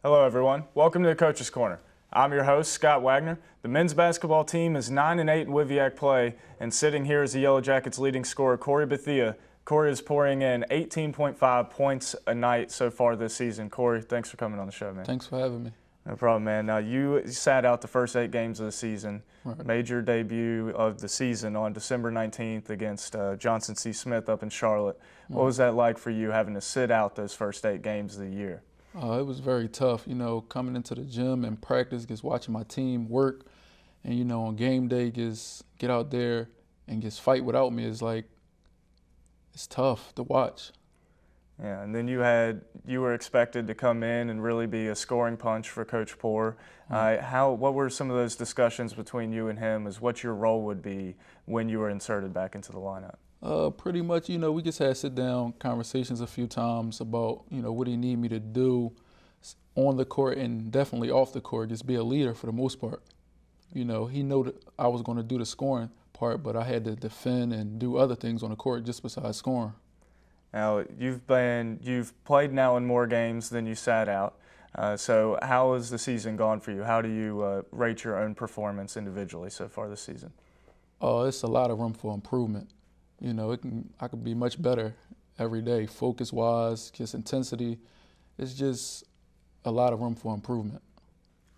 Hello, everyone. Welcome to the Coach's Corner. I'm your host, Scott Wagner. The men's basketball team is 9-8 in WIVIAC play, and sitting here is the Yellow Jackets' leading scorer, Corey Bethea. Corey is pouring in 18.5 points a night so far this season. Corey, thanks for coming on the show, man. Thanks for having me. No problem, man. Now, you sat out the first 8 games of the season, made your debut of the season on December 19th against Johnson C. Smith up in Charlotte. What was that like for you, having to sit out those first 8 games of the year? It was very tough, coming into the gym and practice, just watching my team work, and, on game day, just get out there and just fight without me is like, it's tough to watch. Yeah, and then you were expected to come in and really be a scoring punch for Coach Poore. What were some of those discussions between you and him as what your role would be when you were inserted back into the lineup? Pretty much, we just had sit-down conversations a few times about, what he need me to do on the court and definitely off the court, just be a leader for the most part. He knew that I was going to do the scoring part, but I had to defend and do other things on the court just besides scoring. Now, you've played now in more games than you sat out. So how has the season gone for you? How do you rate your own performance individually so far this season? It's a lot of room for improvement. I could be much better every day, focus-wise, just intensity. It's just a lot of room for improvement.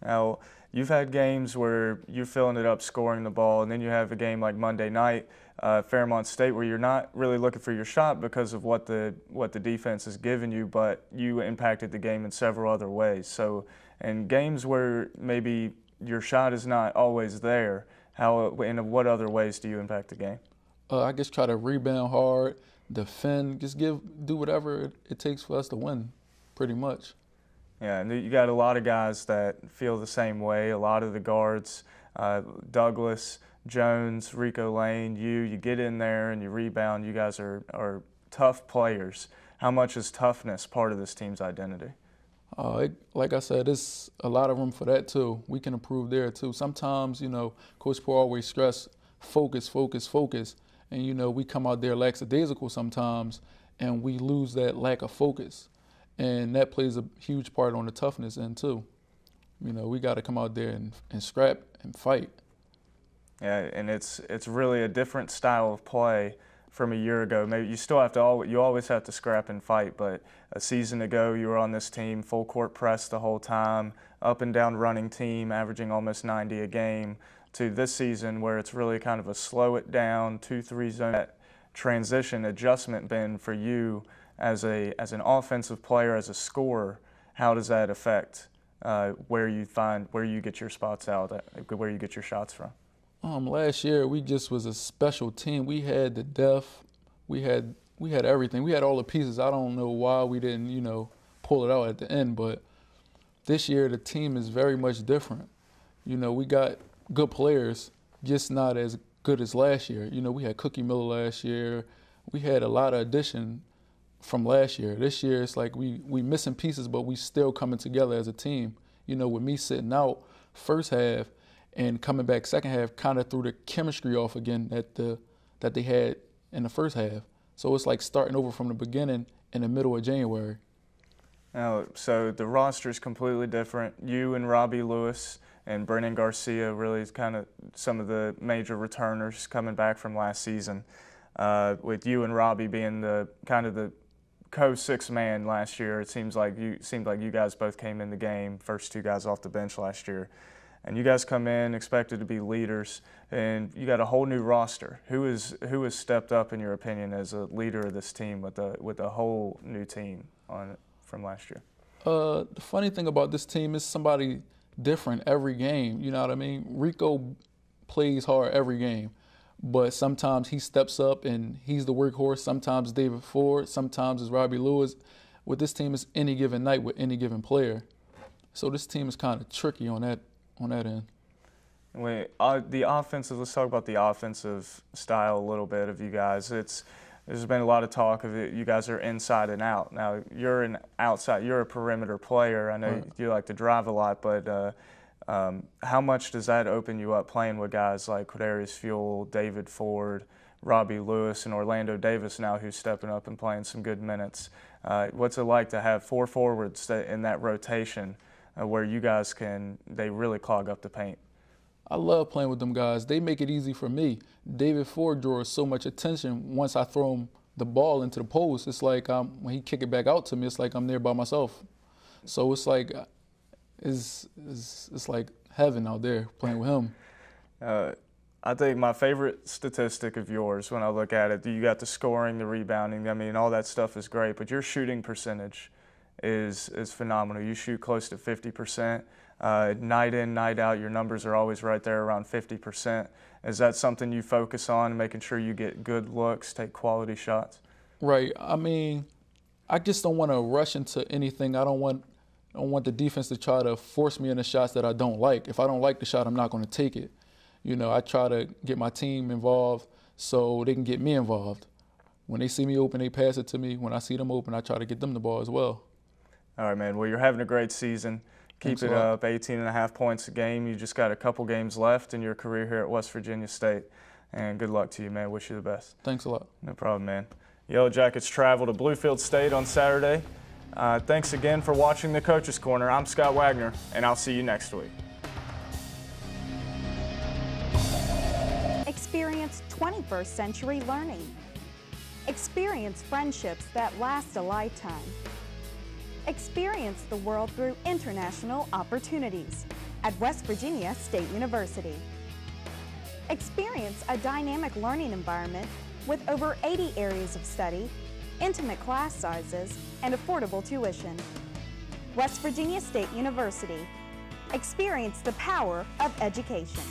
Now, you've had games where you're filling it up, scoring the ball, and then you have a game like Monday night, Fairmont State, where you're not really looking for your shot because of what the defense has given you, but you impacted the game in several other ways. So, in games where maybe your shot is not always there, in what other ways do you impact the game? I just try to rebound hard, defend, just do whatever it takes for us to win, pretty much. Yeah, and you got a lot of guys that feel the same way. A lot of the guards, Douglas, Jones, Rico Lane, you get in there and you rebound. You guys are tough players. How much is toughness part of this team's identity? Like I said, it's a lot of room for that too. We can improve there too. Sometimes, Coach Poore always stress focus, focus, focus. And, we come out there lackadaisical sometimes, and we lose that lack of focus. And that plays a huge part on the toughness end, too. We got to come out there and scrap and fight. Yeah, and it's really a different style of play from a year ago. Maybe you always have to scrap and fight, but a season ago you were on this team, full court press the whole time, up and down running team, averaging almost 90 a game, to this season where it's really kind of a slow it down, 2-3 zone. That transition adjustment been for you as an offensive player, as a scorer? How does that affect where you get your spots out, where you get your shots from? Last year we just was a special team. We had the depth, we had everything, we had all the pieces. I don't know why we didn't pull it out at the end, but this year the team is very much different. We got good players, just not as good as last year. We had Cookie Miller last year. We had a lot of addition from last year. This year, it's like we missing pieces, but we still coming together as a team. With me sitting out first half and coming back second half, kind of threw the chemistry off again that they had in the first half. So it's like starting over from the beginning in the middle of January. Now, so the roster is completely different. You and Robbie Lewis and Brennan Garcia really is kind of some of the major returners coming back from last season. With you and Robbie being the co-sixth man last year, it seemed like you guys both came in the game, first 2 guys off the bench last year. And you guys come in expected to be leaders, and you got a whole new roster. Who has stepped up, in your opinion, as a leader of this team with a whole new team from last year? The funny thing about this team is somebody different every game. You know what I mean? Rico plays hard every game, but sometimes he steps up and he's the workhorse. Sometimes David Ford, sometimes it's Robbie Lewis. With this team, it's any given night with any given player. So this team is kind of tricky on that end. The offensive. Let's talk about the offensive style a little bit of you guys. There's been a lot of talk of it. You guys are inside and out. Now you're a perimeter player. I know you like to drive a lot, but how much does that open you up playing with guys like Quadarius Fuel, David Ford, Robbie Lewis, and Orlando Davis now, who's stepping up and playing some good minutes? What's it like to have 4 forwards in that rotation where you guys they really clog up the paint? I love playing with them guys. They make it easy for me. David Ford draws so much attention once I throw him the ball into the post. It's like when he kick it back out to me, it's like I'm there by myself. So it's like it's like heaven out there playing with him. I think my favorite statistic of yours when I look at it, you got the scoring, the rebounding, I mean, all that stuff is great, but your shooting percentage is phenomenal. You shoot close to 50%. Night in, night out, your numbers are always right there around 50%. Is that something you focus on, making sure you get good looks, take quality shots? Right. I mean, I just don't want to rush into anything. I don't want the defense to try to force me into shots that I don't like. If I don't like the shot, I'm not going to take it. You know, I try to get my team involved so they can get me involved. When they see me open, they pass it to me. When I see them open, I try to get them the ball as well. All right, man. Well, you're having a great season. Keep it up, 18.5 points a game. You just got a couple games left in your career here at West Virginia State. And good luck to you, man. Wish you the best. Thanks a lot. No problem, man. Yellow Jackets travel to Bluefield State on Saturday. Thanks again for watching the Coach's Corner. I'm Scott Wagner, and I'll see you next week. Experience 21st century learning. Experience friendships that last a lifetime. Experience the world through international opportunities at West Virginia State University. Experience a dynamic learning environment with over 80 areas of study, intimate class sizes, and affordable tuition. West Virginia State University. Experience the power of education.